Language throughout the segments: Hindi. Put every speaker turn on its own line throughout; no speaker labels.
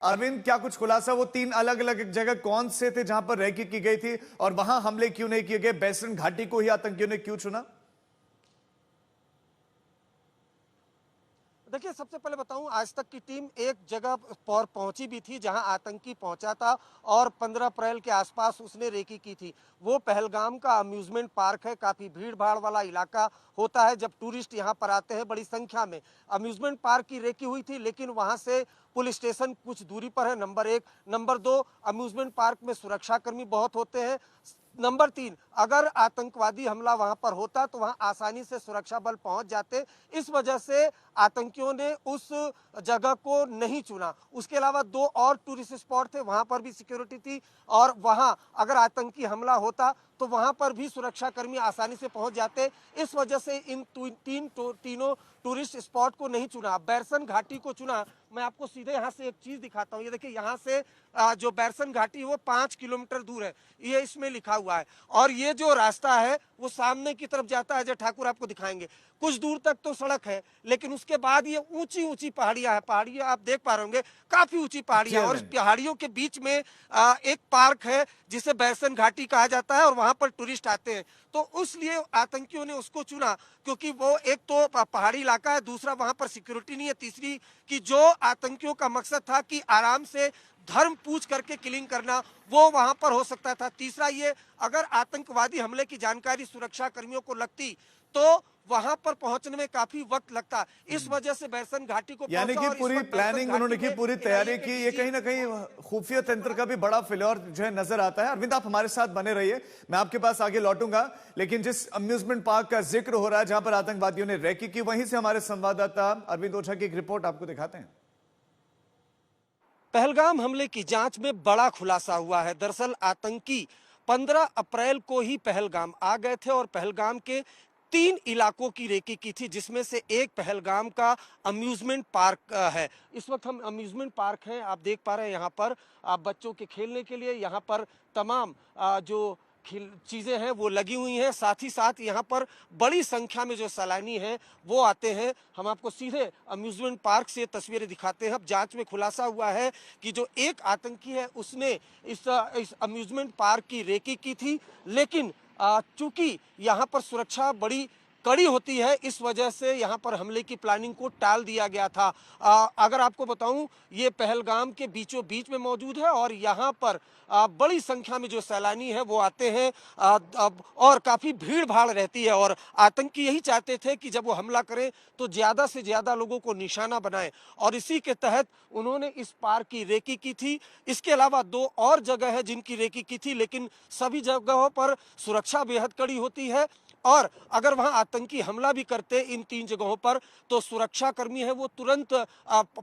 अरविंद, क्या कुछ खुलासा? वो 3 अलग अलग जगह कौन से थे जहां पर रैकी की गई थी और वहां हमले क्यों नहीं किए गए? बैसन घाटी को ही आतंकियों ने क्यों चुना?
देखिए, सबसे पहले बताऊं, आज तक की टीम एक जगह पर पहुंची भी थी जहां आतंकी पहुंचा था और 15 अप्रैल के आसपास उसने रेकी की थी। वो पहलगाम का अम्यूजमेंट पार्क है। काफ़ी भीड़ भाड़ वाला इलाका होता है जब टूरिस्ट यहां पर आते हैं बड़ी संख्या में। अम्यूजमेंट पार्क की रेकी हुई थी, लेकिन वहां से पुलिस स्टेशन कुछ दूरी पर है, नंबर 1। नंबर 2, अम्यूजमेंट पार्क में सुरक्षाकर्मी बहुत होते हैं। नंबर 3, अगर आतंकवादी हमला वहां पर होता तो वहां आसानी से सुरक्षा बल पहुंच जाते। इस वजह से आतंकियों ने उस जगह को नहीं चुना। उसके अलावा 2 और टूरिस्ट स्पॉट थे, वहां पर भी सिक्योरिटी थी और वहां अगर आतंकी हमला होता तो वहां पर भी सुरक्षाकर्मी आसानी से पहुंच जाते। इस वजह से इन तीनों टूरिस्ट स्पॉट को नहीं चुना, बैरसन घाटी को चुना। मैं आपको सीधे यहाँ से एक चीज दिखाता हूँ। ये देखिए, यहाँ से जो बैरसन घाटी है वो 5 किलोमीटर दूर है, ये इसमें लिखा हुआ है। और ये जो रास्ता है वो सामने की तरफ जाता है, अजय ठाकुर आपको दिखाएंगे। कुछ दूर तक तो सड़क है, लेकिन उसके बाद ये ऊंची ऊंची पहाड़ियां हैं। पहाड़ियां आप देख पा रहे होंगे, काफी ऊंची
जी
पहाड़ियां, और इस
अरविंद।
पहाड़ियों के बीच में एक पार्क है जिसे बैरसन घाटी कहा जाता है और वहां पर टूरिस्ट आते हैं। तो उसलिए आतंकियों ने उसको चुना, क्योंकि वो एक तो पहाड़ी इलाका है, दूसरा वहां पर सिक्योरिटी नहीं है, तीसरी कि जो आतंकियों का मकसद था कि आराम से धर्म पूछ करके किलिंग करना, वो वहां पर हो सकता था। तीसरा ये, अगर आतंकवादी हमले की जानकारी सुरक्षा कर्मियों को लगती तो वहां पर पहुंचने में काफी वक्त लगता। इस वजह से बैरसन घाटी को
यानी
पहुंचा
कि
और इस
पूरी
वक्त बैरसन
प्लानिंग उन्होंने
घाटी
की,
में
पूरी
एनआईए
तैयारी
के
की। ये
डीजी
कहीं ना कहीं खुफिया तंत्र का भी बड़ा फ्लेवर जो है नजर आता है। अरविंद, आप हमारे साथ बने रहिए, मैं आपके पास आगे लौटूंगा। लेकिन जिस अम्यूजमेंट पार्क का जिक्र हो रहा है जहां पर आतंकवादियों ने रैकी की, वहीं से हमारे संवाददाता अरविंद ओझा की एक रिपोर्ट आपको दिखाते हैं।
पहलगाम हमले की जांच में बड़ा खुलासा हुआ है। दरअसल आतंकी 15 अप्रैल को ही पहलगाम आ गए थे और पहलगाम के 3 इलाकों की रेकी की थी, जिसमें से एक पहलगाम का अम्यूजमेंट पार्क है। इस वक्त हम अम्यूजमेंट पार्क हैं, आप देख पा रहे हैं। यहाँ पर बच्चों के खेलने के लिए यहाँ पर तमाम जो चीज़ें हैं वो लगी हुई हैं। साथ ही साथ यहाँ पर बड़ी संख्या में जो सैलानी हैं वो आते हैं। हम आपको सीधे अम्यूजमेंट पार्क से तस्वीरें दिखाते हैं। अब जांच में खुलासा हुआ है कि जो एक आतंकी है उसने इस अम्यूजमेंट पार्क की रेकी की थी, लेकिन चूंकि यहाँ पर सुरक्षा बड़ी कड़ी होती है, इस वजह से यहाँ पर हमले की प्लानिंग को टाल दिया गया था। अगर आपको बताऊं, ये पहलगाम के बीचों बीच में मौजूद है और यहाँ पर बड़ी संख्या में जो सैलानी है वो आते हैं। और काफ़ी भीड़ भाड़ रहती है और आतंकी यही चाहते थे कि जब वो हमला करें तो ज़्यादा से ज़्यादा लोगों को निशाना बनाएं, और इसी के तहत उन्होंने इस पार्क की रेकी की थी। इसके अलावा 2 और जगह है जिनकी रेकी की थी, लेकिन सभी जगहों पर सुरक्षा बेहद कड़ी होती है। और अगर वहां आतंकी हमला भी करते इन 3 जगहों पर, तो सुरक्षा कर्मी है वो तुरंत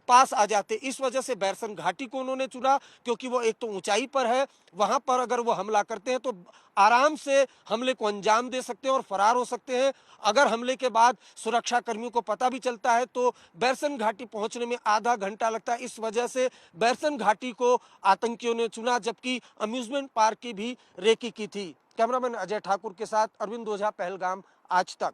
पास आ जाते। इस वजह से बैरसन घाटी को उन्होंने चुना, क्योंकि वो एक तो ऊंचाई पर है, वहां पर अगर वो हमला करते हैं तो आराम से हमले को अंजाम दे सकते हैं और फरार हो सकते हैं। अगर हमले के बाद सुरक्षा कर्मियों को पता भी चलता है तो बैरसन घाटी पहुंचने में आधा घंटा लगता है। इस वजह से बैरसन घाटी को आतंकियों ने चुना, जबकि अम्यूजमेंट पार्क की भी रेकी की थी। कैमरामैन अजय ठाकुर के साथ अरविंद ओझा, पहलगाम आज तक।